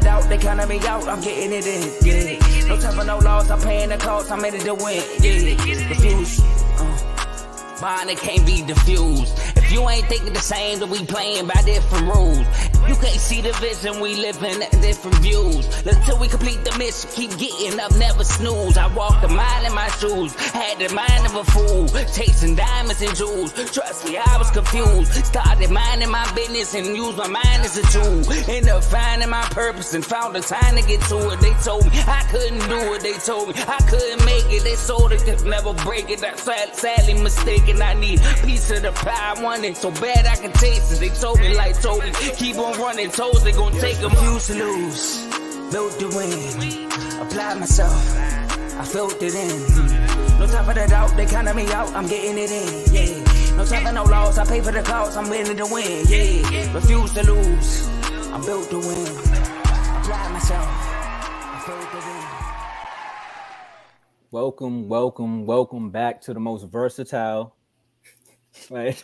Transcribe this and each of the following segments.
doubt, they counted me out, I'm getting it in, yeah. No time for no loss, I'm paying the cost, I'm in it to win, yeah. Refuse, mine, it can't be diffused. If you ain't thinking the same, then we playing by different rules. You can't see the vision, we living at different views. Until we complete the mission, keep getting up, never snooze. I walk the mile in my shoes, had the mind of a fool, chasing diamonds and jewels. Trust me, I was confused. Started minding my business and used my mind as a tool. Ended up finding my purpose and found the time to get to it. They told me I couldn't do it, they told me I couldn't make it. They sold it, could never break it. That's sadly mistaken. I need a piece of the pie, I want it so bad I can taste it. They told me like Toby, keep on running toes, they gon' take them. Used to lose, built to win, applied myself, I felt it in. No time for the doubt, they counted me out, I'm getting it in, yeah. No time for no loss, I pay for the cost, I'm winning to win, yeah. Refuse to lose, I'm built to win, applied myself, I felt it in. Welcome back to the most versatile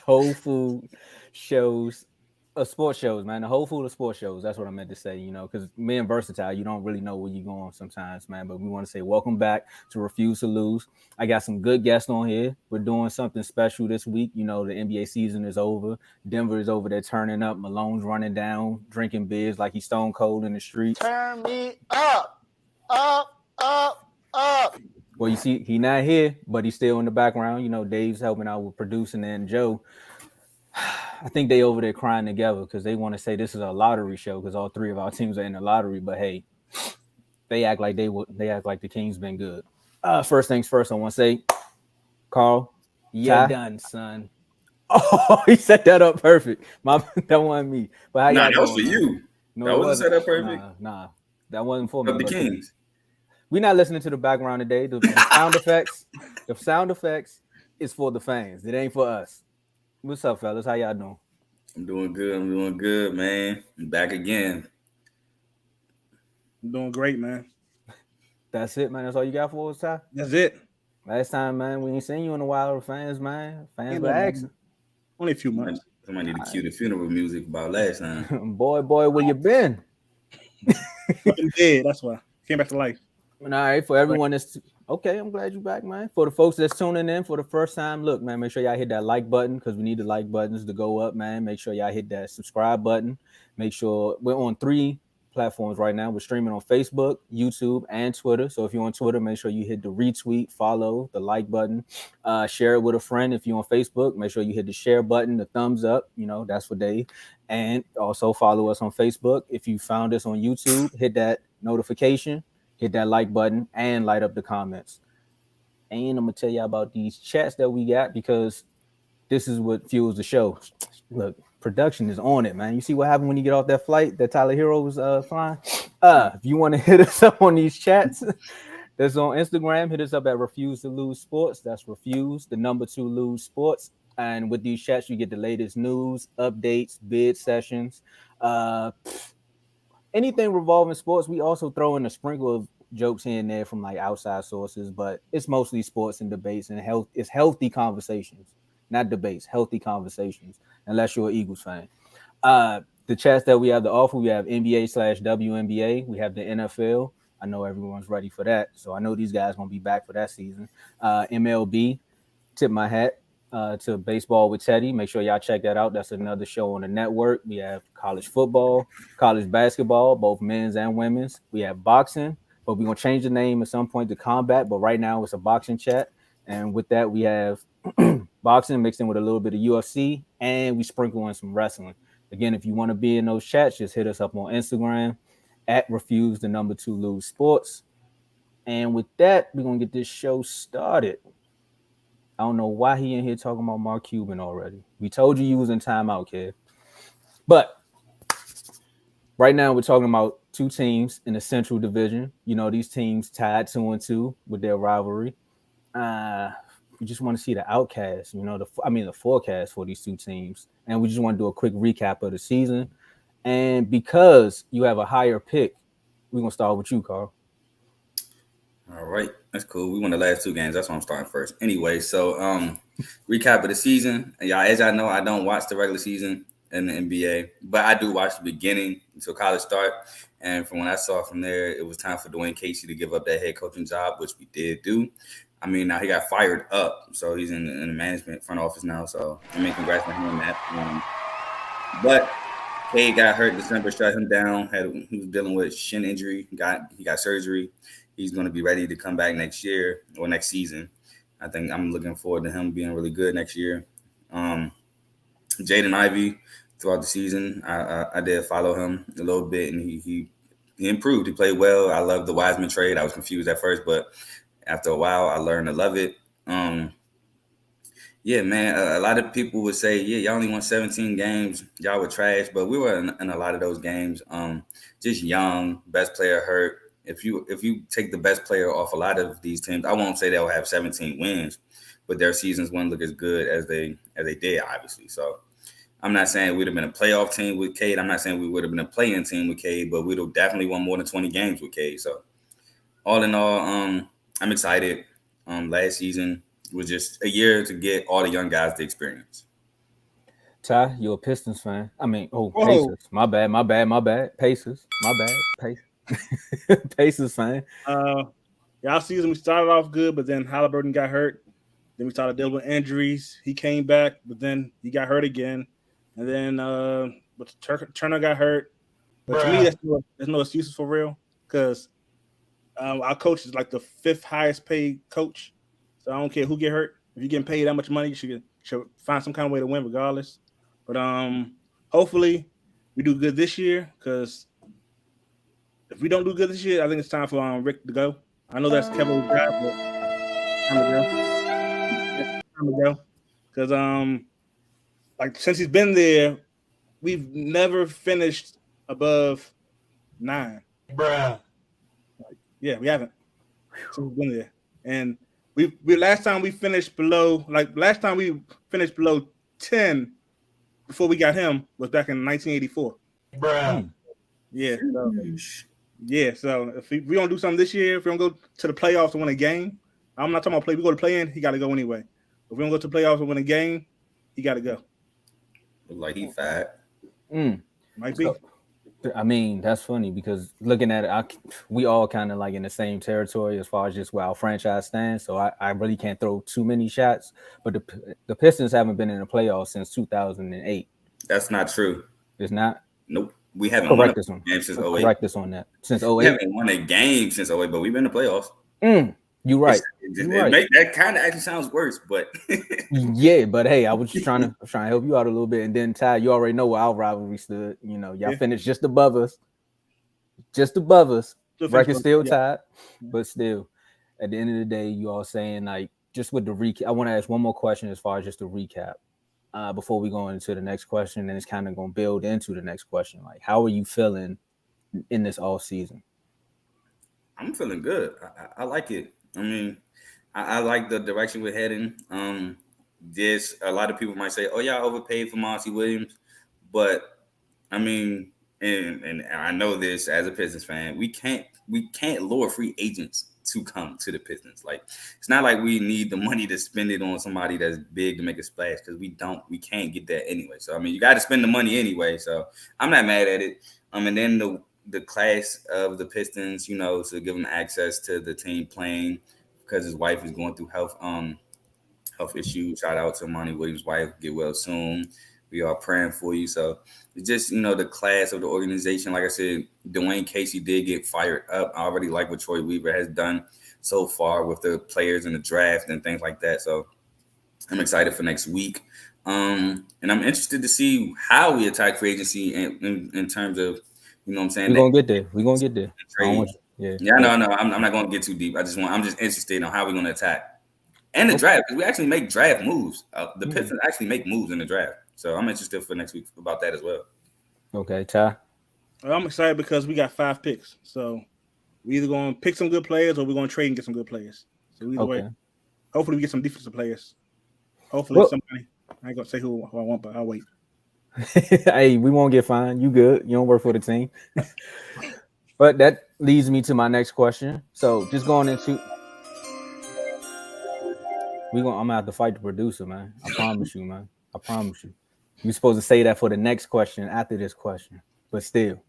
whole food shows, sports shows, man. The whole food of sports shows. That's what I meant to say, because me and versatile, you don't really know where you're going sometimes, man. But we want to say welcome back to Refuse to Lose. I got some good guests on here. We're doing something special this week. The NBA season is over. Denver is over there turning up. Malone's running down, drinking beers like he's stone cold in the street. Turn me up. Well, you see, he not here, but he's still in the background. Dave's helping out with producing, and Joe, I think they over there crying together because they want to say this is a lottery show because all three of our teams are in the lottery. But hey, they act like they act like the Kings been good. First things first, I want to say, Carl, you're done, son. Oh, he set that up perfect. That wasn't me. But how that was for you. No, that wasn't set up perfect. Nah, that wasn't for me. The Kings. We're not listening to the background today. The sound effects is for the fans. It ain't for us. What's up, fellas? How y'all doing? I'm doing good, man. I'm back again. I'm doing great, man. That's it, man. That's all you got for us, Ty? That's it. Last time, man, we ain't seen you in a while with fans, man. Fans were asking. Only a few months. Somebody need to cue the funeral music about last time. boy, where you been? I'm dead. That's why. Came back to life. All right, for everyone that's okay, I'm glad you're back, man. For the folks that's tuning in for the first time, look, man, make sure y'all hit that like button because we need the like buttons to go up, man. Make sure y'all hit that subscribe button. Make sure we're on 3 platforms right now. We're streaming on Facebook, YouTube, and Twitter. So if you're on Twitter, make sure you hit the retweet, follow, the like button, share it with a friend. If you're on Facebook, make sure you hit the share button, the thumbs up. That's for Dave. And also follow us on Facebook. If you found us on YouTube, hit that notification. Hit that like button and light up the comments. And I'm going to tell you about these chats that we got because this is what fuels the show. Look, production is on it, man. You see what happened when you get off that flight that Tyler Hero was flying? If you want to hit us up on these chats, that's on Instagram. Hit us up at Refuse to Lose Sports. That's Refuse, the number 2 Lose Sports. And with these chats, you get the latest news, updates, bid sessions, anything revolving sports. We also throw in a sprinkle of jokes here and there from like outside sources, but it's mostly sports and debates and it's healthy conversations, not debates, healthy conversations, unless you're an Eagles fan. The chats that we have to offer, we have NBA/WNBA, we have the NFL. I know everyone's ready for that, so I know these guys gonna be back for that season. MLB, tip my hat to Baseball with Teddy. Make sure y'all check that out. That's another show on the network. We have college football, college basketball, both men's and women's. We have boxing, but we're going to change the name at some point to combat. But right now it's a boxing chat. And with that, we have boxing mixed in with a little bit of UFC, and we sprinkle in some wrestling. Again, if you want to be in those chats, just hit us up on Instagram at Refuse, the number 2 Lose Sports. And with that, we're going to get this show started. I don't know why he in here talking about Mark Cuban already. We told you was in timeout, kid. But right now we're talking about 2 teams in the Central Division. These teams tied 2-2 with their rivalry. We just want to see the outcast, the forecast for these 2 teams. And we just want to do a quick recap of the season. And because you have a higher pick, we're going to start with you, Carl. All right, that's cool. We won the last 2 games. That's why I'm starting first. Anyway, so recap of the season. Y'all, as y'all know, I don't watch the regular season. in the NBA, but I do watch the beginning until college start. And from what I saw from there, it was time for Dwayne Casey to give up that head coaching job, which we did do. I mean, now he got fired up, so he's in the management front office now. So I mean, congrats on him on that. But Cade got hurt December, shut him down. He was dealing with shin injury. He got surgery. He's going to be ready to come back next year or next season. I think I'm looking forward to him being really good next year. Jaden Ivey throughout the season, I did follow him a little bit, and he improved. He played well. I love the Wiseman trade. I was confused at first, but after a while, I learned to love it. Yeah, man, a lot of people would say, yeah, y'all only won 17 games. Y'all were trash, but we were in a lot of those games. Just young, best player hurt. If you take the best player off a lot of these teams, I won't say they'll have 17 wins, but their seasons wouldn't look as good as they did, obviously. So I'm not saying we'd have been a playoff team with Cade. I'm not saying we would have been a play-in team with Cade, but we'd have definitely won more than 20 games with Cade. So all in all, I'm excited. Last season was just a year to get all the young guys the experience. Ty, you're a Pistons fan. I mean, Pacers. My bad. Pacers. My bad. Pacers. Pacers fan. Y'all season we started off good, but then Halliburton got hurt. Then we started dealing with injuries. He came back, but then he got hurt again. And then Turner got hurt. But to me, there's no excuses for real, because our coach is like the 5th highest paid coach. So I don't care who get hurt. If you're getting paid that much money, you should find some kind of way to win regardless. But hopefully we do good this year, because if we don't do good this year, I think it's time for Rick to go. I know that's Kevin's job, but time to go. Because like since he's been there, we've never finished above 9. Bruh. Yeah, we haven't. Since he's been there. And we last time we finished below 10 before we got him was back in 1984. Bruh. Yeah. So if we don't do something this year, if we don't go to the playoffs to win a game, I'm not talking about play. We go to play in, he got to go anyway. If we don't go to the playoffs and win a game, he got to go. Look like he fat. Might be. I mean, that's funny, because looking at it, we all kind of like in the same territory as far as just where our franchise stands. So I really can't throw too many shots. But the Pistons haven't been in the playoffs since 2008. That's not true. It's not? Nope. We haven't won a game since 08. Correct us on that. Since 08. We haven't won a game since 08, but we've been in the playoffs. You're right. That kind of actually sounds worse, but yeah, but hey, I was just trying to help you out a little bit. And then Ty, you already know where our rivalry stood. You know, y'all finished just above us. Record still tied, but still, at the end of the day, you all saying, like, just with the recap. I want to ask one more question as far as just a recap before we go into the next question, and it's kind of going to build into the next question. Like, how are you feeling in this off season? I'm feeling good. I like it. I mean, I like the direction we're heading. There's a lot of people might say, "Oh, y'all overpaid for Monty Williams," but I mean, and I know this as a Pistons fan, we can't lure free agents to come to the Pistons. Like, it's not like we need the money to spend it on somebody that's big to make a splash, because we can't get that anyway. So I mean, you got to spend the money anyway. So I'm not mad at it. And then the class of the Pistons, you know, to give him access to the team playing, because his wife is going through health issues. Shout out to Monty Williams' wife. Get well soon. We are praying for you. So it's just, you know, the class of the organization. Like I said, Dwayne Casey did get fired up. I already like what Troy Weaver has done so far with the players in the draft and things like that. So I'm excited for next week. And I'm interested to see how we attack free agency in terms of, you know what I'm saying? We're going to get there. No. I'm not going to get too deep. I'm just interested in how we're going to attack. And the draft, because we actually make draft moves. The Pistons actually make moves in the draft. So I'm interested for next week about that as well. Okay, Ty? I'm excited because we got 5 picks. So we either going to pick some good players or we're going to trade and get some good players. So either way, hopefully we get some defensive players. Hopefully somebody, I ain't going to say who I want, but I'll wait. Hey, we won't get fined. You good. You don't work for the team. But that leads me to my next question. So just going into I'm gonna have to fight the producer, man. I promise you, man. I promise you. You're supposed to say that for the next question after this question, but still,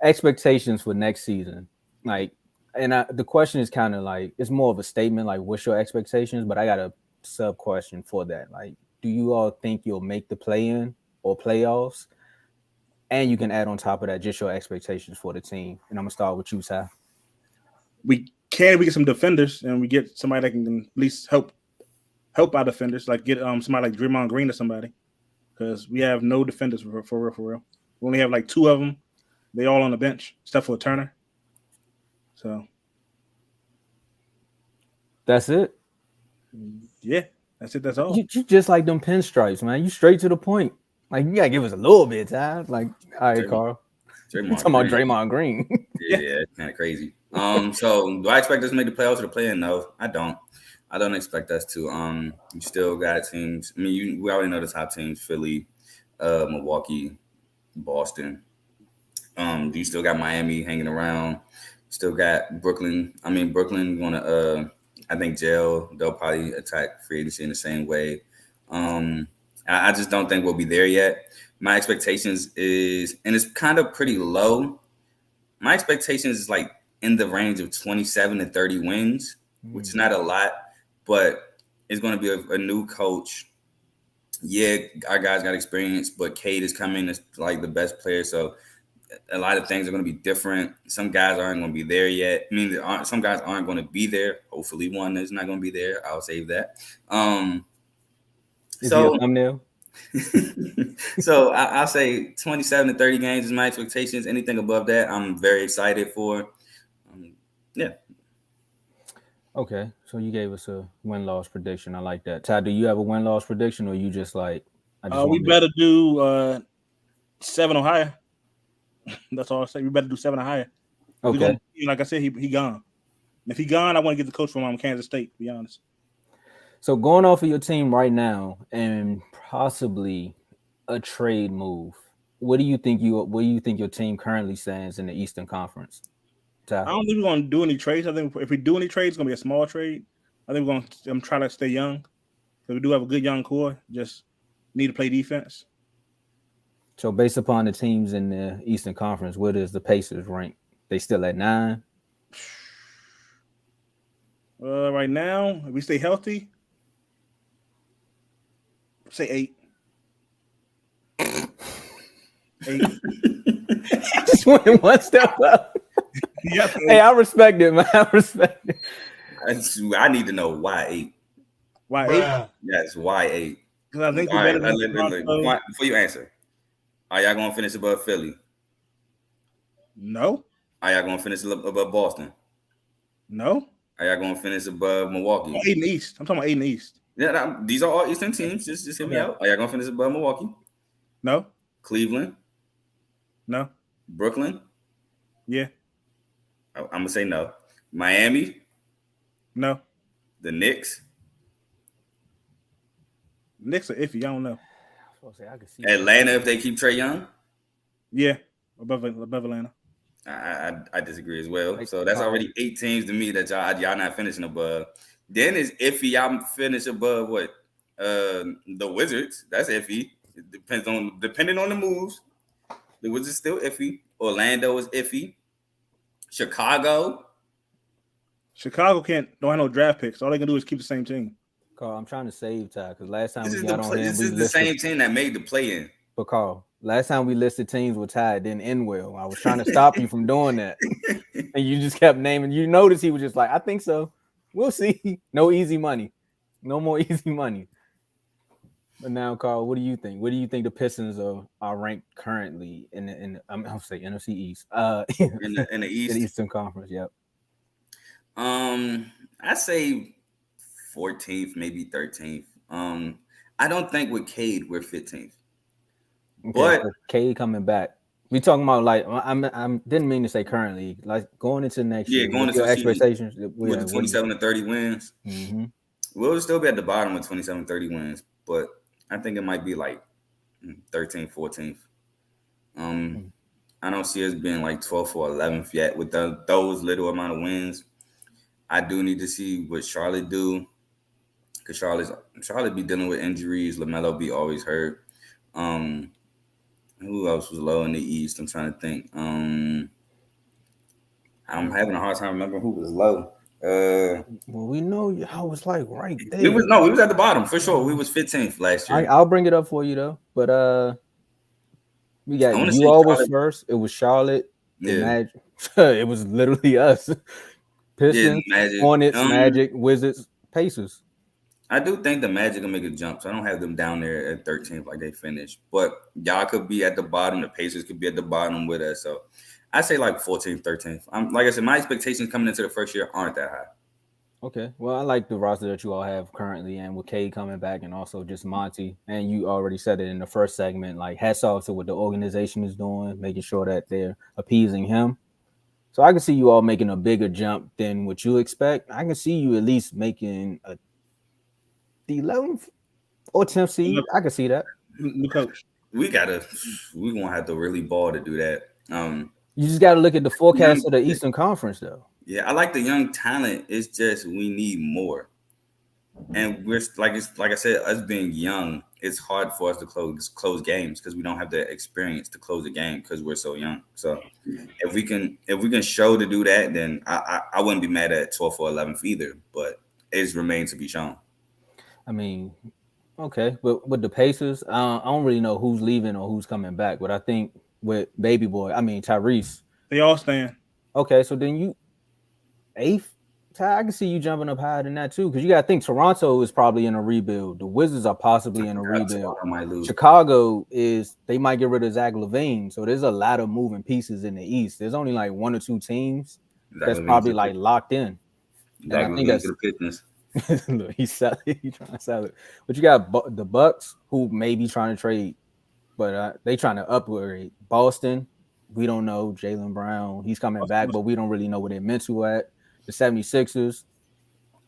expectations for next season. Like, the question is kind of like it's more of a statement. Like, what's your expectations? But I got a sub question for that. Like, do you all think you'll make the play-in or playoffs? And you can add on top of that just your expectations for the team. And I'm gonna start with you, Ty. We get some defenders and we get somebody that can at least help our defenders, like get somebody like Draymond Green or somebody, because we have no defenders for real. We only have like 2 of them. They all on the bench, except for Turner. So that's it. Yeah, that's it. That's all. You just like them pinstripes, man. You straight to the point. Like, you gotta give us a little bit of time. Like, all right, Carl. You talking about Draymond Green? Yeah, it's kind of crazy. So do I expect us to make the playoffs or the play-in? No, I don't. I don't expect us to. You still got teams. I mean, we already know the top teams: Philly, Milwaukee, Boston. You still got Miami hanging around. Still got Brooklyn. I mean, Brooklyn gonna. I think they'll probably attack free agency in the same way. I just don't think we'll be there yet. My expectations is, and it's kind of pretty low. My expectations is like in the range of 27 to 30 wins, which is not a lot, but it's going to be a new coach. Yeah, our guys got experience, but Cade is coming as like the best player. So a lot of things are going to be different. Some guys aren't going to be there yet. I mean, some guys aren't going to be there. Hopefully one is not going to be there. I'll save that. Is he a thumbnail? So I'll say 27 to 30 games is my expectations. Anything above that, I'm very excited for. Yeah. Okay, so you gave us a win-loss prediction. I like that. Ty, do you have a win-loss prediction, or you just like? We better do 7 or higher. That's all I say. We better do 7 or higher. Okay. Like I said, he gone. If he gone, I want to get the coach from Kansas State. To be honest. So going off of your team right now, and possibly a trade move, what do you think your team currently stands in the Eastern Conference? Ty? I don't think we're going to do any trades. I think if we do any trades, it's going to be a small trade. I think we're going to try to stay young, because we do have a good young core. Just need to play defense. So based upon the teams in the Eastern Conference, where does the Pacers rank? They still at 9? Right now, if we stay healthy, say 8. 8. Just went one step up. Yep. Hey, I respect it, man. I respect it. I need to know why 8. Why 8? Yes, why 8? Because I think before you answer, are y'all going to finish above Philly? No. Are y'all going to finish above Boston? No. Are y'all going to finish above Milwaukee? 8 in the East. I'm talking about 8 in the East. Yeah, these are all Eastern teams. Just hear me out. Are y'all going to finish above Milwaukee? No. Cleveland? No. Brooklyn? Yeah. I'm going to say no. Miami? No. The Knicks? Knicks are iffy. I don't know. I can see Atlanta, if they keep Trae Young? Yeah. Above Atlanta. I disagree as well. So that's already 8 teams to me that y'all not finishing above. Then it's iffy. Y'all finish above what? The Wizards. That's iffy. It depending on the moves. The Wizards still iffy. Orlando is iffy. Chicago don't have no draft picks. All they can do is keep the same team. Carl, I'm trying to save Ty because last time this we got on him, this is the same team that made the play-in. But Carl, last time we listed teams with Ty, it didn't end well. I was trying to stop you from doing that, and you just kept naming. You noticed he was just like, "I think so. We'll see." No easy money. No more easy money. But now, Carl, what do you think? What do you think the Pistons are ranked currently in I'll say NFC East. In the East, in the Eastern Conference. Yep. I say 14th, maybe 13th. I don't think with Cade we're 15th. Okay, but so Cade coming back. We talking about like I didn't mean to say currently, like going into next year. Going into your expectations with the 27 to 30 wins. Mm-hmm. We'll still be at the bottom with 27 30 wins, but I think it might be like 13th, 14th. I don't see us being like 12th or 11th yet with those little amount of wins. I do need to see what Charlotte do, because Charlotte be dealing with injuries. LaMelo be always hurt. Who else was low in the East? I'm trying to think. I'm having a hard time remembering who was low. Well, we know y'all was like right We there. was at the bottom for sure. We was 15th last year. I'll bring it up for you though. But we I got want to you say all was Charlotte. first. It was Charlotte, the Yeah, Magic. It was literally us. yeah, Pistons, Magic. Hornets, Magic, Wizards, Pacers. I do think the Magic will make a jump, so I don't have them down there at 13th like they finished. But y'all could be at the bottom. The Pacers could be at the bottom with us. So I say like 14th, 13th. Like I said, my expectations coming into the first year aren't that high. Okay. Well, I like the roster that you all have currently, and with Cade coming back, and also just Monty. And you already said it in the first segment. Like, hats off to what the organization is doing, making sure that they're appeasing him. So I can see you all making a bigger jump than what you expect. I can see you at least making the 11th or 10th seed. I can see that. New coach. We gonna have to really ball to do that. You just got to look at the forecast of the Eastern Conference, though. Yeah, I like the young talent. It's just we need more. And we're like I said, us being young, it's hard for us to close games because we don't have the experience to close a game because we're so young. So if we can show to do that, then I wouldn't be mad at 12th or 11th either. But it's remains to be shown. I mean, okay, but with the Pacers, I don't really know who's leaving or who's coming back. But I think with Baby Boy, I mean Tyrese. They all stand. Okay, so then you eighth. I can see you jumping up higher than that too, because you got to think Toronto is probably in a rebuild. The Wizards are possibly in a rebuild. Chicago they might get rid of Zach LaVine, so there's a lot of moving pieces in the East. There's only like one or two teams that's probably like locked in. And I think that's look, he's trying to sell it. But you got the Bucks who may be trying to trade, but they trying to upgrade. Boston, we don't know. Jaylen Brown, he's coming back, but we don't really know where they're mental at. The 76ers,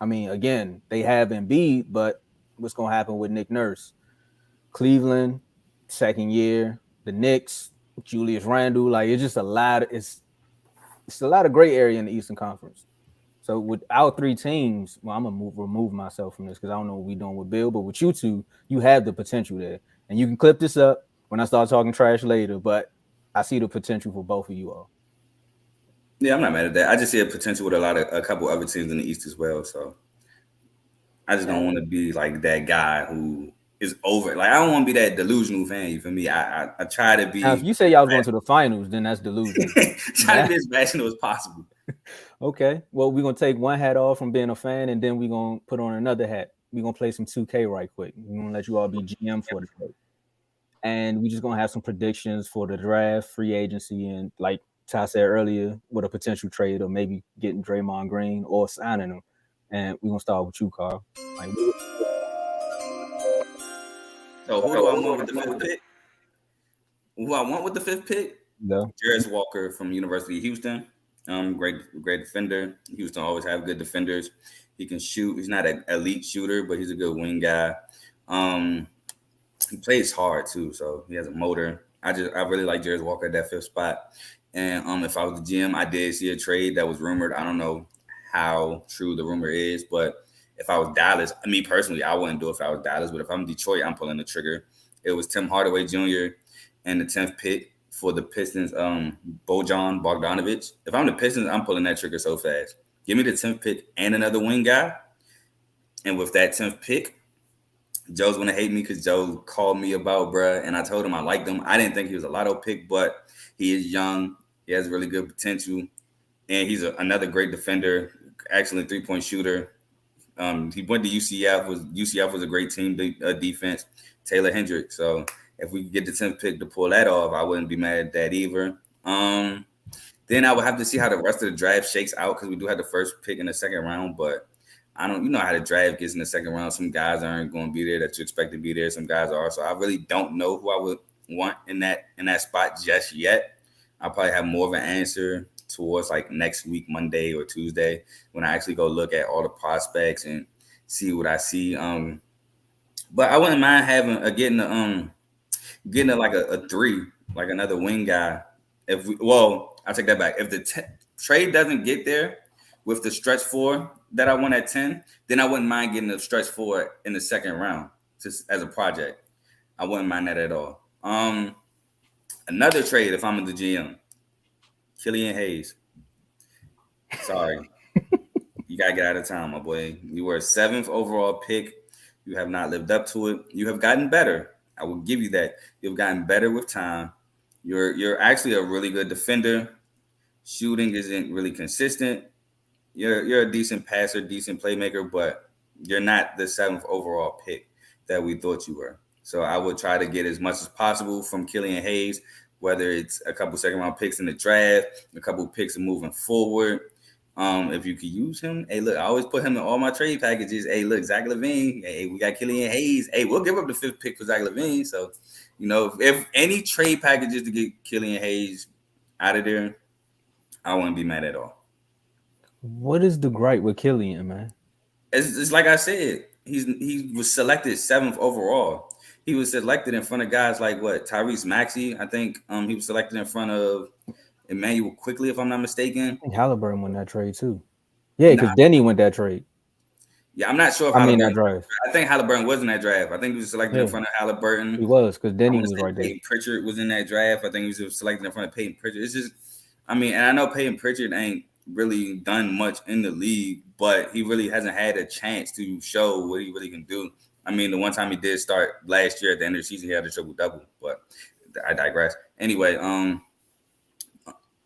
I mean, again, they have Embiid, but what's going to happen with Nick Nurse? Cleveland, second year. The Knicks, Julius Randle, like it's just a lot. It's a lot of gray area in the Eastern Conference. So with our three teams, well, I'm gonna remove myself from this because I don't know what we're doing with Bill, but with you two, you have the potential there, and you can clip this up when I start talking trash later. But I see the potential for both of you all. Yeah, I'm not mad at that. I just see a potential with a couple other teams in the East as well. So I just don't want to be like that guy who is over. Like I don't want to be that delusional fan. You feel me? I try to be. Now, if you say y'all going to the finals, then that's delusional. Try to be as rational as possible. Okay. Well, we're gonna take one hat off from being a fan, and then we're gonna put on another hat. We're gonna play some 2K right quick. We're gonna let you all be GM for the play. And we're just gonna have some predictions for the draft, free agency, and like Ty said earlier, with a potential trade or maybe getting Draymond Green or signing him. And we're gonna start with you, Carl. Like, so who do I want with the fifth pick? Who I want with the fifth pick? No. Jarris Walker from University of Houston. Great defender. Houston always have good defenders. He can shoot. He's not an elite shooter, but he's a good wing guy. He plays hard too, so he has a motor. I really like Jarris Walker at that fifth spot. And if I was the GM, I did see a trade that was rumored. I don't know how true the rumor is, but if I was Dallas, me personally, I wouldn't do it if I was Dallas. But if I'm Detroit, I'm pulling the trigger. It was Tim Hardaway Jr. and the 10th pick for the Pistons, Bojan Bogdanovic. If I'm the Pistons, I'm pulling that trigger so fast. Give me the 10th pick and another wing guy. And with that 10th pick, Joe's going to hate me because Joe called me about bruh, and I told him I liked him. I didn't think he was a lotto pick, but he is young. He has really good potential, and he's another great defender, excellent three-point shooter. He went to UCF. UCF was a great team defense. Taylor Hendricks. So if we could get the 10th pick to pull that off, I wouldn't be mad at that either. Then I would have to see how the rest of the draft shakes out because we do have the first pick in the second round, but you know how the draft gets in the second round. Some guys aren't going to be there that you expect to be there. Some guys are. So I really don't know who I would want in that spot just yet. I'll probably have more of an answer towards like next week, Monday or Tuesday, when I actually go look at all the prospects and see what I see. But I wouldn't mind having getting like a 3, like another wing guy. I'll take that back. If the trade doesn't get there with the stretch 4 that I want at 10, then I wouldn't mind getting a stretch 4 in the second round just as a project. I wouldn't mind that at all. Another trade if I'm in the GM, Killian Hayes. Sorry, you gotta get out of town, my boy. You were a 7th overall pick. You have not lived up to it. You have gotten better. I will give you that. You've gotten better with time. You're actually a really good defender. Shooting isn't really consistent. You're a decent passer, decent playmaker, but you're not the 7th overall pick that we thought you were. So I would try to get as much as possible from Killian Hayes, whether it's a couple second round picks in the draft, a couple picks moving forward. If you could use him, hey, look, I always put him in all my trade packages. Hey, look, Zach LaVine. Hey, we got Killian Hayes. Hey, we'll give up the 5th pick for Zach LaVine. So, if any trade packages to get Killian Hayes out of there, I wouldn't be mad at all. What is the gripe with Killian, man? It's like I said, he was selected 7th overall. He was selected in front of guys like Tyrese Maxey. I think he was selected in front of Emmanuel Quickly, if I'm not mistaken. I think Halliburton won that trade too. Yeah, because Denny went that trade. Yeah, I'm not sure if that draft. I think Halliburton was in that draft. I think he was selected in front of Halliburton. He was, because Denny was right there. Peyton Pritchard was in that draft. I think he was selected in front of Peyton Pritchard. It's just, and I know Peyton Pritchard ain't really done much in the league, but he really hasn't had a chance to show what he really can do. The one time he did start last year at the end of the season, he had a triple-double, but I digress. Anyway,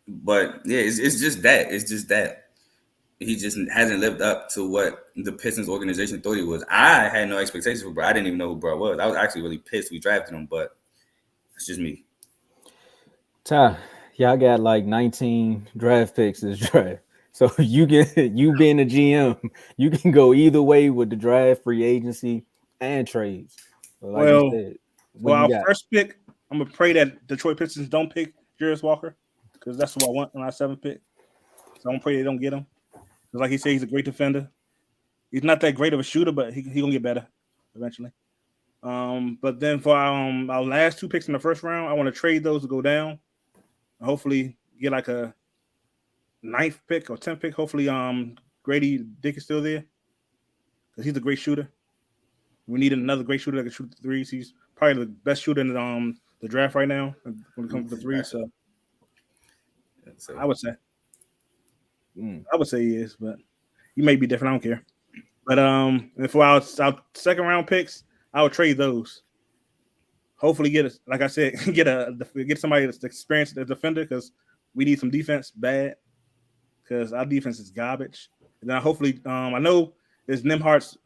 but yeah, it's just that. It's just that he just hasn't lived up to what the Pistons organization thought he was. I had no expectations for bro. I didn't even know who bro was. I was actually really pissed we drafted him, but it's just me. Ty, y'all got like 19 draft picks this draft. So you being a GM, you can go either way with the draft, free agency, and trades. Like well, you said, for our first pick, I'm gonna pray that Detroit Pistons don't pick Jarius Walker, because that's what I want on our 7th pick. So I'm gonna pray they don't get him. Because like he said, he's a great defender. He's not that great of a shooter, but he gonna get better eventually. But then for our last 2 picks in the first round, I want to trade those to go down. And hopefully get like a 9th pick or 10th pick. Hopefully Grady Dick is still there, because he's a great shooter. We need another great shooter that can shoot the threes. He's probably the best shooter in the draft right now when it comes to the threes. So I would say. I would say he is, but you may be different. I don't care. But for our second round picks, I would trade those. Hopefully, get somebody that's experienced as a defender, because we need some defense bad, because our defense is garbage. And then hopefully, I know there's Nimhart's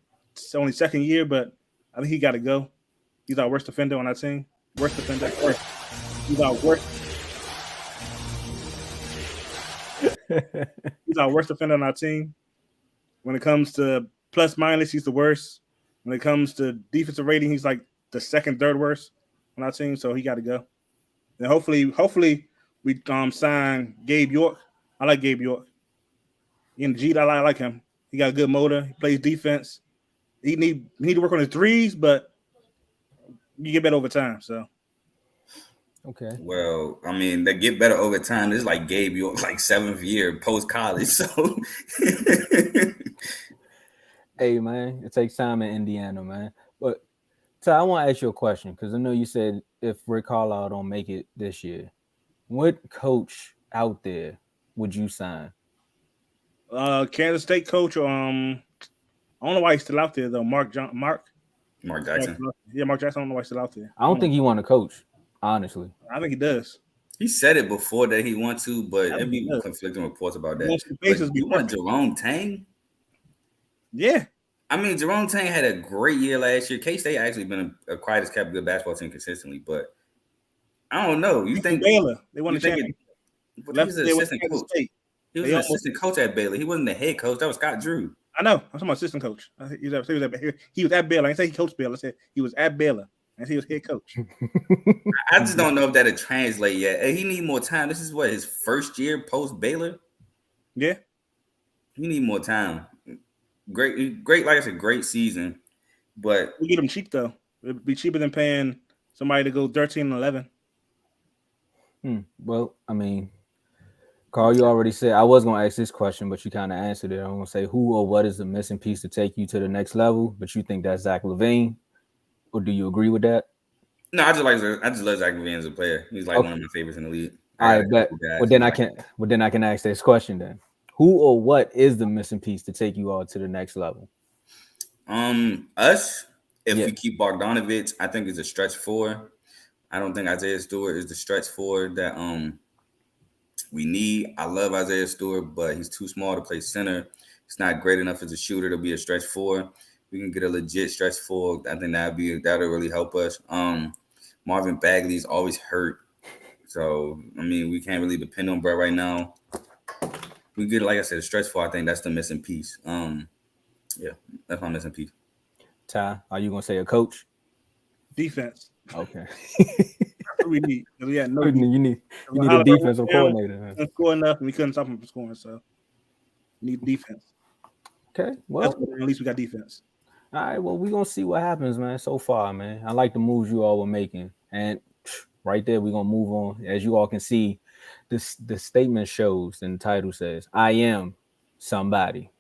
only 2nd year, but I think he got to go. He's our worst defender on our team. Worst defender. He's our worst. He's our worst defender on our team. When it comes to plus minus, he's the worst. When it comes to defensive rating, he's like the 2nd, 3rd worst on our team. So he got to go. And hopefully we sign Gabe York. I like Gabe York. In the G, I like him. He got a good motor. He plays defense. He need to work on his threes, but you get better over time. So. Okay. Well, they get better over time. This is like Gabe York, like 7th year post college. So, hey man, it takes time in Indiana, man. But so I want to ask you a question, because I know you said if Rick Carlisle don't make it this year, what coach out there would you sign? Kansas State coach. I don't know why he's still out there though. Mark Jackson. Yeah, Mark Jackson. I don't know why he's still out there. I don't think he want to coach. Honestly, I think he does. He said it before that he want to, but there'd be conflicting reports about that. You want Jerome Tang? Yeah. Jerome Tang had a great year last year. K-State actually been a quietest kept good basketball team consistently, but I don't know. You think Baylor? They won the championship. He was an assistant coach. He was an assistant coach at Baylor. He wasn't the head coach. That was Scott Drew. I know. I'm talking about assistant coach. He was at Baylor. I didn't say he coached Baylor. I said he was at Baylor. And he was head coach. I just don't know if that'll translate yet. He need more time. This is his 1st year post Baylor. Yeah, he need more time. Great. Like I said, great season. But we get him cheap though. It'd be cheaper than paying somebody to go 13-11. Well, Carl, you already said I was going to ask this question, but you kind of answered it. I'm going to say who or what is the missing piece to take you to the next level? But you think that's Zach LaVine? Or do you agree with that? No, I just love Zach LaVine as a player. He's like one of my favorites in the league. I bet. Well, then I can ask this question then. Who or what is the missing piece to take you all to the next level? Us. If Yeah. we keep Bogdanovich, I think it's a stretch 4. I don't think Isaiah Stewart is the stretch 4 that we need. I love Isaiah Stewart, but he's too small to play center. He's not great enough as a shooter to be a stretch 4. We can get a legit stretch 4. I think that'll really help us. Marvin Bagley's always hurt, so I mean we can't really depend on Brett right now. We get, like I said, a stretch 4. I think that's the missing piece. Yeah, that's my missing piece. Ty, are you gonna say a coach? Defense. Okay. That's what we need. We had no defense. you need a defensive coordinator. Couldn't score enough, and we couldn't stop him from scoring. So we need defense. Okay. Well, at least we got defense. All right. Well, we're gonna see what happens, man. So far, man. I like the moves you all were making. And right there, we're gonna move on. As you all can see, the statement shows and the title says, I am somebody.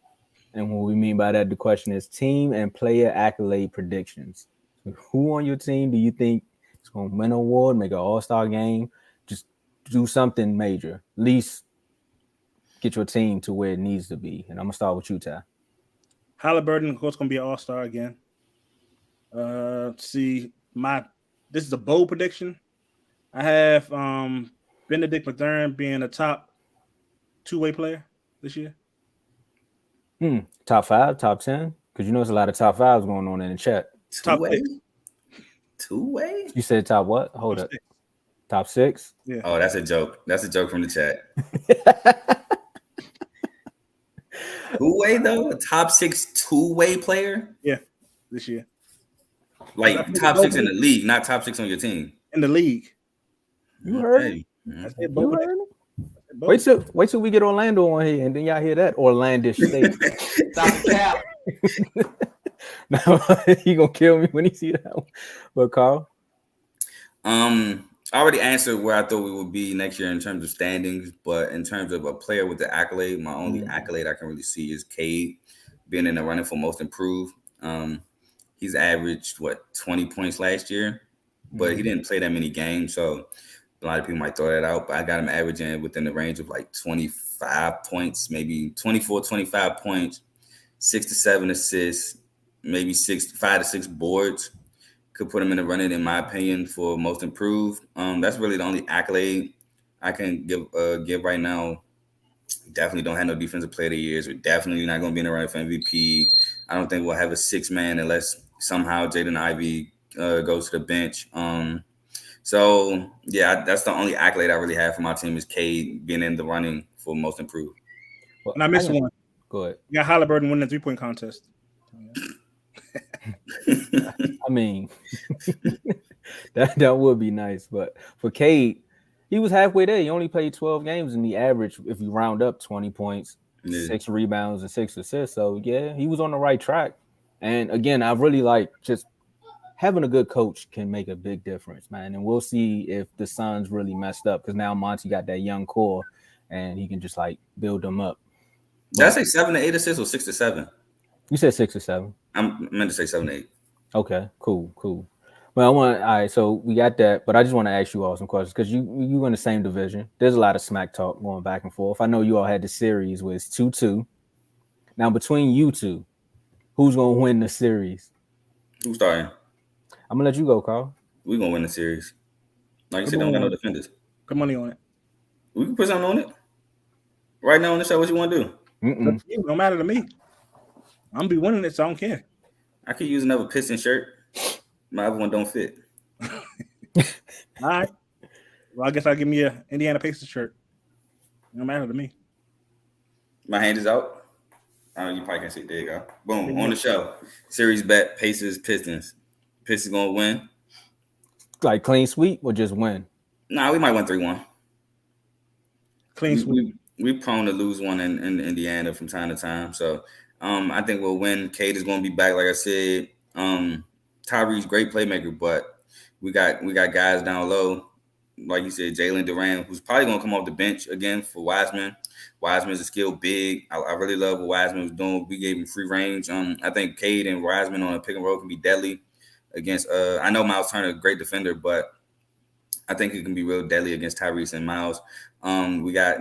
And what we mean by that, the question is team and player accolade predictions. Who on your team do you think is going to win an award, make an all-star game, just do something major? At least get your team to where it needs to be. And I'm going to start with you, Ty. Halliburton, of course, going to be an all-star again. This is a bold prediction. I have Benedict Mathurin being a top two-way player this year. Top 5, top 10? Because you know there's a lot of top 5s going on in the chat. Two-way? Two-way? You said top what? Hold up. Top 6? Yeah. Oh, that's a joke. That's a joke from the chat. Two-way though? A top 6 two-way player? Yeah, this year. Like top 6 in the league, not top 6 on your team. In the league. You heard Hey. it? You heard it? Wait till we get Orlando on here, and then y'all hear that Orlandish state. Stop the cap. No, he gonna kill me when he see that one. But Carl, I already answered where I thought we would be next year in terms of standings, but in terms of a player with the accolade, my only accolade I can really see is Cade being in the running for most improved. He's averaged 20 points last year, but he didn't play that many games, so a lot of people might throw that out, but I got him averaging within the range of like 25 points, maybe 24, 25 points, 6 to 7 assists, maybe 5 to 6 boards. Could put him in the running, in my opinion, for most improved. That's really the only accolade I can give right now. Definitely don't have no defensive player of the years. We're definitely not going to be in the running for MVP. I don't think we'll have a 6-man unless somehow Jaden Ivey goes to the bench. So, yeah, that's the only accolade I really have for my team is Cade being in the running for most improved. well, And I missed one. Go ahead. You got Halliburton winning the 3-point contest. I mean, that would be nice. But for Cade, he was halfway there. He only played 12 games, and the average, if you round up, 20 points, 6 rebounds, and 6 assists. So, yeah, he was on the right track. And, again, I really like just having a good coach can make a big difference, man. And we'll see if the Suns really messed up because now Monty got that young core and he can just like build them up. Did I say 7 to 8 assists or 6 to 7? You said 6 or 7. I meant to say 7 to 8. Okay, cool. Well, all right, so we got that, but I just want to ask you all some questions because you in the same division. There's a lot of smack talk going back and forth. I know you all had the series where it's 2-2. Now, between you two, who's going to win the series? Who's starting? I'm going to let you go, Carl. We're going to win the series. Like you said, don't got no defenders. Put money on it. We can put something on it. Right now on the show, what you want to do? It don't matter to me. I'm going to be winning it, so I don't care. I could use another Piston shirt. My other one don't fit. All right. Well, I guess I'll give me a Indiana Pacers shirt. It don't matter to me. My hand is out. You probably can't see it. There you go. Boom. On the show. Series bet, Pacers, Pistons. Pistons going to win. Like clean sweep or just win? Nah, we might win 3-1. Clean sweep. We prone to lose one in Indiana from time to time. So I think we'll win. Cade is going to be back, like I said. Tyree's great playmaker, but we got guys down low. Like you said, Jalen Duran, who's probably going to come off the bench again for Wiseman. Wiseman's a skilled big. I really love what Wiseman was doing. We gave him free range. I think Cade and Wiseman on a pick and roll can be deadly. against. I know Miles Turner, great defender, but I think he can be real deadly against Tyrese and Miles. We got,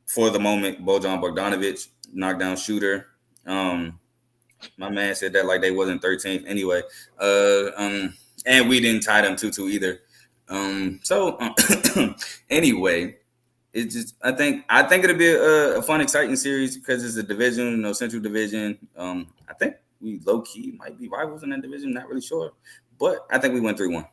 for the moment, Bojan Bogdanovic, knockdown shooter. My man said that like they wasn't 13th anyway. And we didn't tie them 2-2 either. Anyway, it's just I think it'll be a fun, exciting series because it's a division, Central Division. I think we low key might be rivals in that division. Not really sure, but I think we went 3-1.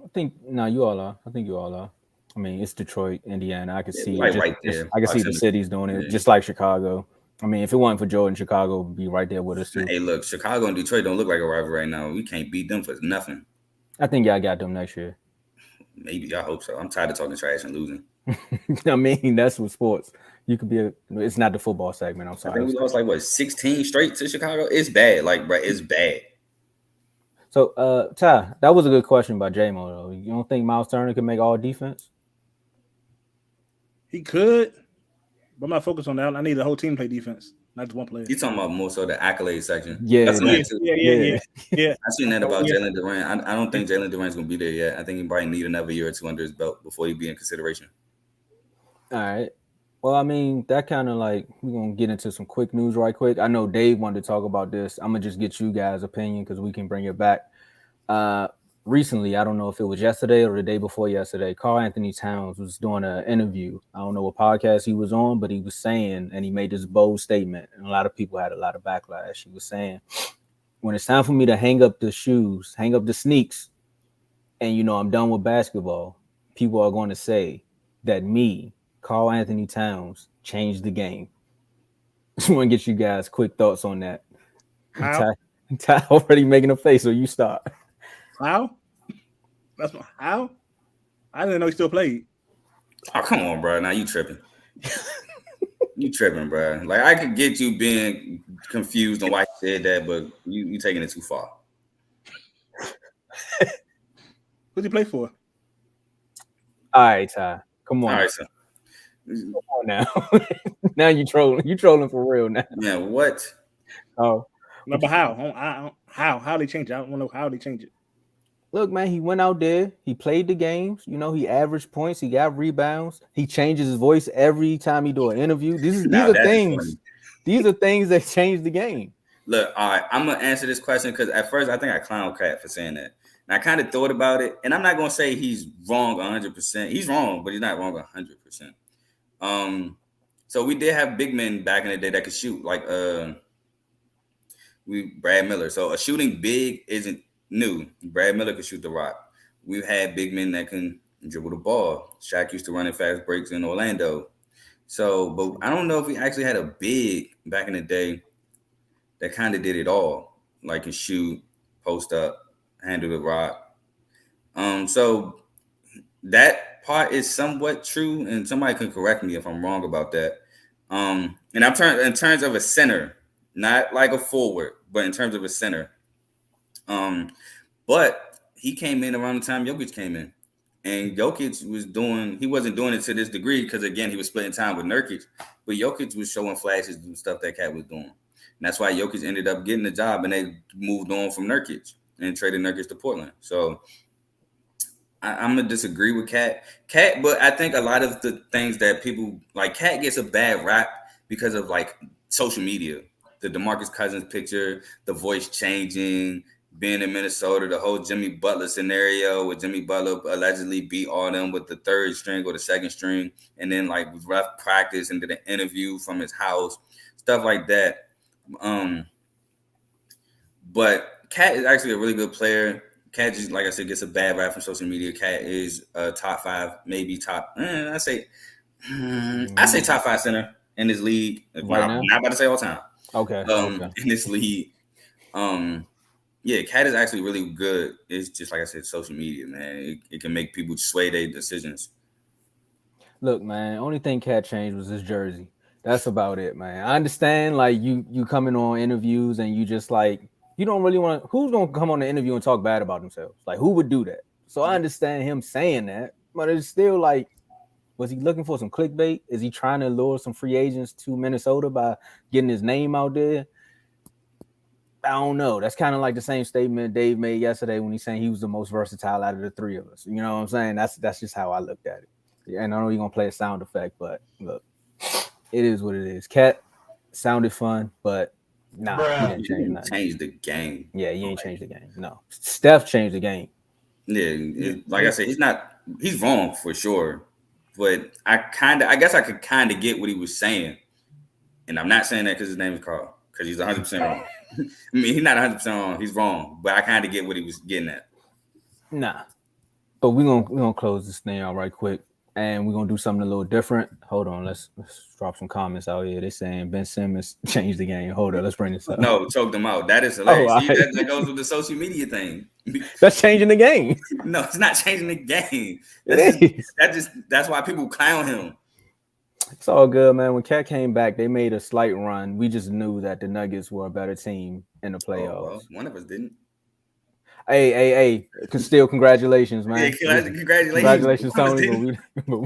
I think you all are. I think you all are. I mean, it's Detroit, Indiana. I can see like right there. I can see the cities doing it, just like Chicago. I mean, if it wasn't for Jordan, Chicago would be right there with us too. Hey, look, Chicago and Detroit don't look like a rival right now. We can't beat them for nothing. I think y'all got them next year. Maybe, I hope so. I'm tired of talking trash and losing. I mean, that's with sports. You could be it's not the football segment. I'm sorry. I think we lost 16 straight to Chicago. It's bad. Bro, it's bad. So, Ty, that was a good question by J-Mo, though. You don't think Miles Turner can make all defense? He could, but I'm not focused on that. I need the whole team to play defense, not just one player. You're talking about more so the accolade section. Yeah. I've seen that about Jalen Durant. I don't think Jalen Durant's going to be there yet. I think he probably need another year or two under his belt before he be in consideration. All right. Well, I mean, that kind of we're going to get into some quick news right quick. I know Dave wanted to talk about this. I'm going to just get you guys' opinion because we can bring it back. Recently, I don't know if it was yesterday or the day before yesterday, Karl Anthony Towns was doing an interview. I don't know what podcast he was on, but he was saying, and he made this bold statement, and a lot of people had a lot of backlash. He was saying, when it's time for me to hang up the shoes, hang up the sneaks, and, I'm done with basketball, people are going to say that me, Karl Anthony Towns, changed the game. Just want to get you guys quick thoughts on that. How? Ty already making a face, so you start. How? How? I didn't know he still played. Oh, come on, bro. Now you tripping. You tripping, bro. I could get you being confused on why he said that, but you taking it too far. Who'd he play for? All right, Ty. Come on. All right, son. Come on now. Now you trolling. You trolling for real now. Yeah, what? Oh. No, but how? How they change it? I don't know how they change it. Look, man, he went out there. He played the games. He averaged points. He got rebounds. He changes his voice every time he do an interview. These are things. Funny. These are things that change the game. Look, all right, I'm going to answer this question because at first I think I clown Cat for saying that. And I kind of thought about it, and I'm not going to say he's wrong 100%. He's wrong, but he's not wrong 100%. So we did have big men back in the day that could shoot, like Brad Miller. So a shooting big isn't new. Brad Miller could shoot the rock. We've had big men that can dribble the ball. Shaq used to run in fast breaks in Orlando. So, but I don't know if we actually had a big back in the day that kind of did it all, like can shoot, post up, handle the rock. So that part is somewhat true, and somebody can correct me if I'm wrong about that. And I'm in terms of a center, not like a forward, but in terms of a center. But he came in around the time Jokic came in, and Jokic he wasn't doing it to this degree because again he was splitting time with Nurkic, but Jokic was showing flashes and stuff that Cat was doing. And that's why Jokic ended up getting the job, and they moved on from Nurkic and traded Nurkic to Portland. So I'm gonna disagree with Cat, but I think a lot of the things that people like, Cat gets a bad rap because of social media, the DeMarcus Cousins picture, the voice changing, being in Minnesota, the whole Jimmy Butler scenario where Jimmy Butler allegedly beat all them with the third string or the second string, and then rough practice and did an interview from his house, stuff like that. But Cat is actually a really good player. Cat just, like I said, gets a bad rap from social media. Cat is a top 5, maybe top. I say top 5 center in this league. Right now? I'm not about to say all time. Okay. In this league, yeah, Cat is actually really good. It's just like I said, social media, man. It can make people sway their decisions. Look, man. Only thing Cat changed was his jersey. That's about it, man. I understand, you coming on interviews and you just you don't really want to. Who's gonna come on the interview and talk bad about themselves? Who would do that? So I understand him saying that, but it's still was he looking for some clickbait? Is he trying to lure some free agents to Minnesota by getting his name out there? I don't know. That's kind of like the same statement Dave made yesterday when he's saying he was the most versatile out of the three of us. You know what I'm saying? That's just how I looked at it. Yeah, and I know you're gonna play a sound effect, but look, it is what it is. Cat sounded fun, but nah, he didn't change nothing. Change the game. Yeah, he ain't changed the game. No, Steph changed the game. Yeah, like I said, he's wrong for sure. But I guess I could kind of get what he was saying. And I'm not saying that because his name is Carl, because he's 100% wrong. I mean, he's not 100% wrong. He's wrong. But I kind of get what he was getting at. Nah. But we're gonna close this thing out right quick. And we're gonna do something a little different. Hold on, let's drop some comments out here. They're saying Ben Simmons changed the game. Hold on, let's bring this up. No, choke them out. That is hilarious. Oh, See, that goes with the social media thing. That's changing the game. No, it's not changing the game. That's why people clown him. It's all good, man. When Cat came back, they made a slight run. We just knew that the Nuggets were a better team in the playoffs. Oh, well, one of us didn't. Hey. Still, congratulations, man. Yeah, Congratulations, Tony. But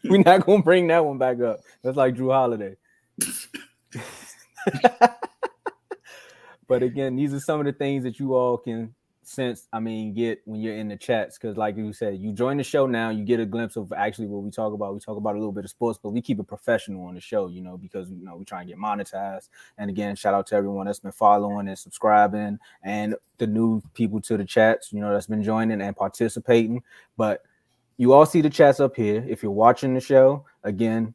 we're not going to bring that one back up. That's like Drew Holiday. But again, these are some of the things that you all can get when you're in the chats. Because like you said, you join the show now, you get a glimpse of actually what we talk about. We talk about a little bit of sports, but we keep it professional on the show, because we try and get monetized. And again, shout out to everyone that's been following and subscribing, and the new people to the chats, that's been joining and participating. But you all see the chats up here. If you're watching the show, again,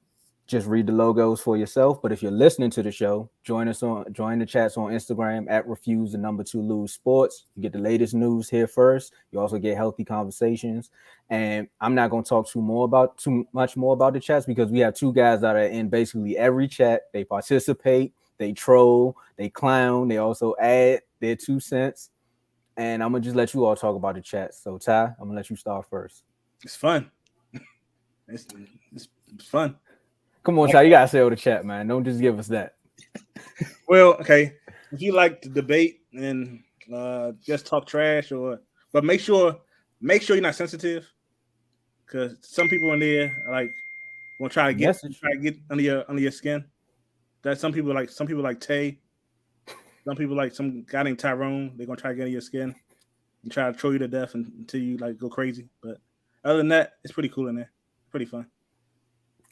just read the logos for yourself. But if you're listening to the show, join the chats on Instagram at @refuse2lose sports. You get the latest news here first. You also get healthy conversations. And I'm not going to talk too much more about the chats, because we have two guys that are in basically every chat. They participate, they troll, they clown, they also add their 2 cents. And I'm going to just let you all talk about the chats. So Ty, I'm going to let you start first. It's fun. It's fun. Come on, Ty, you gotta say over the chat, man. Don't just give us that. Well, okay. If you like to debate and just talk trash, but make sure you're not sensitive, because some people in there are like gonna try to get under your skin. That some people like Tay, some people like some guy named Tyrone. They're gonna try to get under your skin and try to troll you to death until you like go crazy. But other than that, it's pretty cool in there. Pretty fun.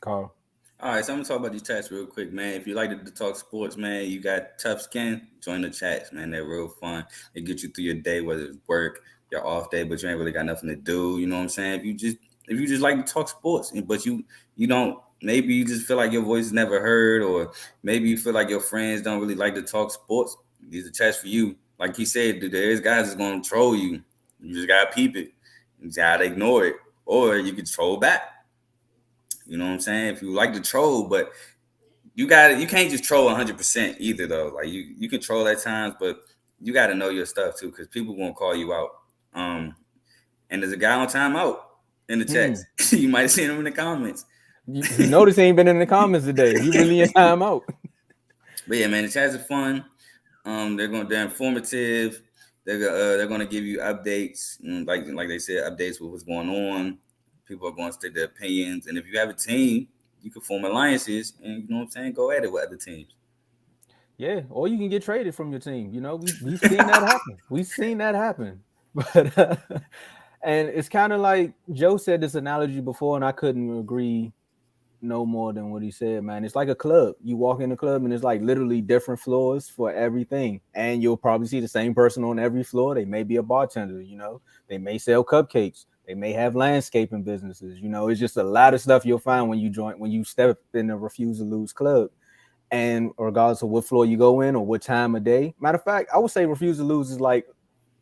Carl. All right, so I'm gonna talk about these chats real quick, man. If you like to talk sports, man, you got tough skin, join the chats, man. They're real fun. They get you through your day, whether it's work, your off day, but you ain't really got nothing to do. You know what I'm saying? If you just like to talk sports, but you don't, maybe you just feel like your voice is never heard, or maybe you feel like your friends don't really like to talk sports. These are chats for you. Like he said, there's guys that's gonna troll you. You just gotta peep it. You just gotta ignore it, or you can troll back. You know what I'm saying? If you like to troll, but you can't just troll 100% either, though. Like you can troll at times, but you got to know your stuff too, because people won't call you out. And there's a guy on timeout in the chats. You might have seen him in the comments. You notice he ain't been in the comments today. He really in timeout. But yeah, man, the chats are fun. They're informative. They're gonna give you updates, like they said, updates with what's going on. People are going to state their opinions. And if you have a team, you can form alliances and, you know what I'm saying, go at it with other teams. Yeah, or you can get traded from your team. We've seen that happen. We've seen that happen. But and it's kind of like Joe said this analogy before, and I couldn't agree no more than what he said, man. It's like a club. You walk in the club and it's like literally different floors for everything. And you'll probably see the same person on every floor. They may be a bartender, they may sell cupcakes. They may have landscaping businesses. It's just a lot of stuff you'll find when you step in the Refuse to Lose club. And regardless of what floor you go in or what time of day. Matter of fact, I would say Refuse to Lose is like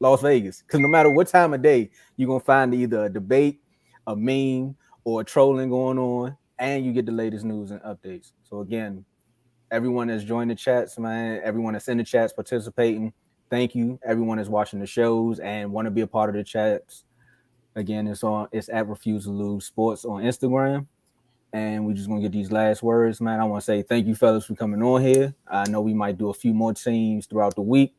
Las Vegas, because no matter what time of day, you're going to find either a debate, a meme, or a trolling going on, and you get the latest news and updates. So again, everyone that's joined the chats, man, everyone that's in the chats participating, thank you. Everyone that's watching the shows and want to be a part of the chats. Again, it's at Refuse to Lose Sports on Instagram. And we're just going to get these last words, man. I want to say thank you, fellas, for coming on here. I know we might do a few more teams throughout the week.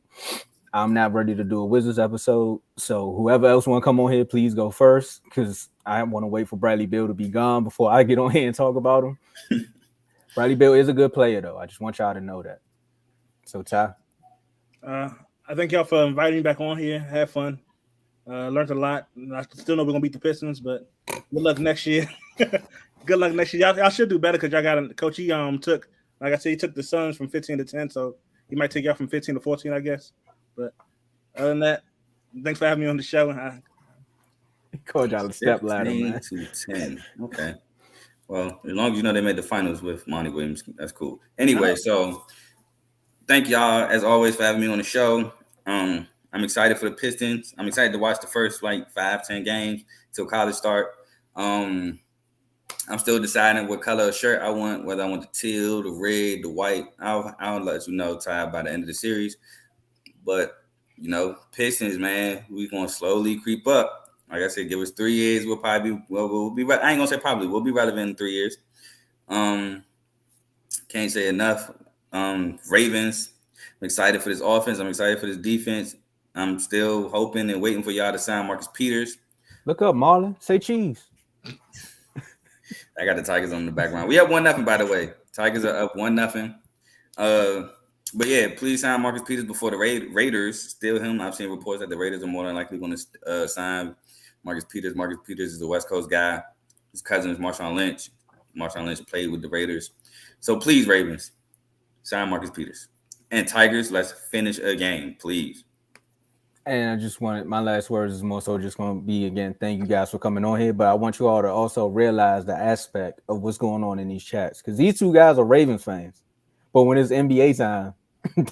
I'm not ready to do a Wizards episode. So whoever else want to come on here, please go first, because I want to wait for Bradley Beal to be gone before I get on here and talk about him. Bradley Beal is a good player, though. I just want y'all to know that. So, Ty? I thank y'all for inviting me back on here. Had fun. Learned a lot. I still know we're gonna beat the Pistons, but good luck next year. Good luck next year. Y'all should do better because y'all got a coach. He took, like I said, he took the Suns from 15 to 10, so he might take y'all from 15 to 14, I guess. But other than that, thanks for having me on the show. Coach, y'all a step ladder, 15 man. to 10. Okay. Well, as long as you know they made the finals with Monty Williams, that's cool. Anyway, so thank y'all as always for having me on the show. I'm excited for the Pistons. I'm excited to watch the first 5-10 games till college start. I'm still deciding what color of shirt I want, whether I want the teal, the red, the white. I'll let you know, Ty, by the end of the series. But Pistons, man, we're gonna slowly creep up. Like I said, give us 3 years. We'll probably be. We'll be. I ain't gonna say probably. We'll be relevant in 3 years. Can't say enough. Ravens. I'm excited for this offense. I'm excited for this defense. I'm still hoping and waiting for y'all to sign Marcus Peters. Look up, Marlon. Say cheese. I got the Tigers on the background. We have 1-0, by the way. Tigers are up 1-0. But yeah, please sign Marcus Peters before the Raiders steal him. I've seen reports that the Raiders are more than likely going to sign Marcus Peters. Marcus Peters is a West Coast guy. His cousin is Marshawn Lynch. Marshawn Lynch played with the Raiders. So please, Ravens, sign Marcus Peters. And Tigers, let's finish a game, please. And I just wanted, my last words is more so just going to be, again, thank you guys for coming on here. But I want you all to also realize the aspect of what's going on in these chats. Because these two guys are Ravens fans. But when it's NBA time,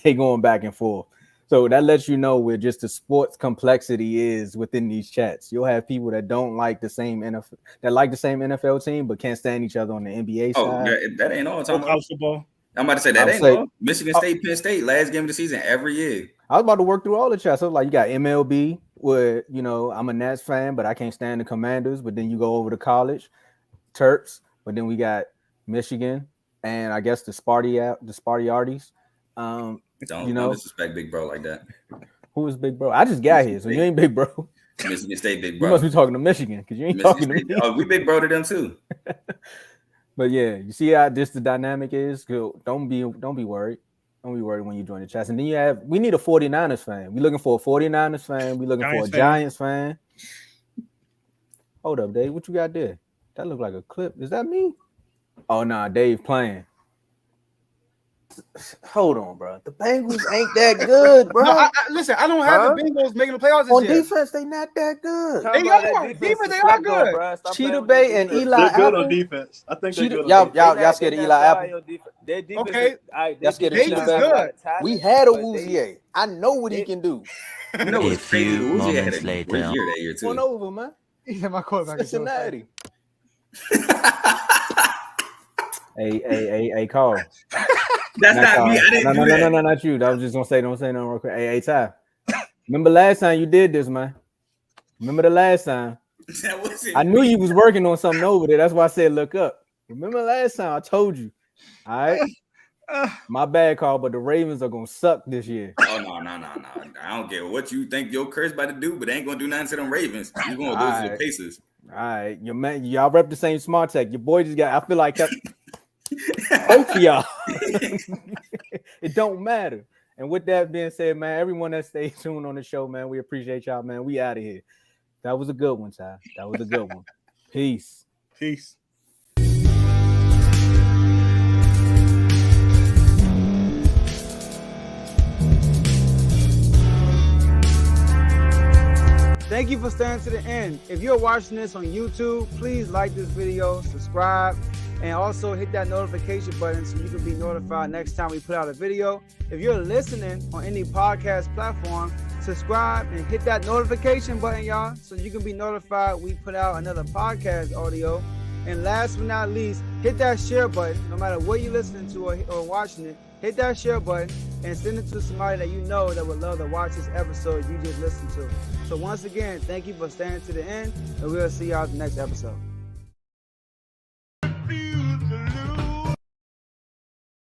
they going back and forth. So that lets you know where just the sports complexity is within these chats. You'll have people that don't like the same NFL, that like the same NFL team, but can't stand each other on the NBA side. Oh, that ain't all. College football. I'm about to say that ain't all. Michigan State, Penn State, last game of the season every year. I was about to work through all the chats. So like you got MLB, where I'm a Nats fan, but I can't stand the Commanders. But then you go over to college, Terps. But then we got Michigan, and I guess the Spartiarties. Don't disrespect Big Bro like that. Who is Big Bro? I just got here, so you ain't Big Bro. Michigan State Big Bro. You must be talking to Michigan because you ain't talking to me. Oh, we Big Bro to them too. But yeah, you see how the dynamic is. Don't be worried. Don't be worried when you join the chats. And then we need a 49ers fan. We're looking for a 49ers fan. We're looking for a Giants fan. Hold up, Dave. What you got there? That look like a clip. Is that me? Oh, nah, Dave playing. Hold on, bro. The Bengals ain't that good, bro. No, listen, I don't have the Bengals making the playoffs this on year. Defense, they not that good. They are. Defense, they are good. Cheetah Bay and Eli Apple. Good on defense. I think they're good. Y'all scared of Eli Apple? Okay. Y'all scared of Cheetah Bay? We had a Woozier. I know what he can do. A few moments later. That year too. One over, man. Yeah, my quarterback is Cincinnati. Hey, Carl. That's not me. I didn't do that. No, not you. I was just gonna say, don't say nothing real quick. Hey, Ty. Remember last time you did this, man? Remember the last time? I knew you was working on something over there. That's why I said look up. Remember last time I told you. All right. My bad, Carl, but the Ravens are gonna suck this year. Oh no. I don't care what you think your curse about to do, but they ain't gonna do nothing to them Ravens. You're gonna lose to the Pacers. All right, y'all rep the same smart tech. Your boy just got. I feel like both of y'all. It don't matter. And with that being said, man, everyone that stayed tuned on the show, man, we appreciate y'all, man. We out of here. That was a good one, Ty. That was a good one. Peace. Peace. Thank you for staying to the end. If you're watching this on YouTube, please like this video, subscribe, and also hit that notification button so you can be notified next time we put out a video. If you're listening on any podcast platform, subscribe and hit that notification button, y'all, so you can be notified we put out another podcast audio. And last but not least, hit that share button. No matter what you're listening to or watching it, hit that share button and send it to somebody that you know that would love to watch this episode you just listened to. So once again, thank you for staying to the end, and we'll see y'all at the next episode.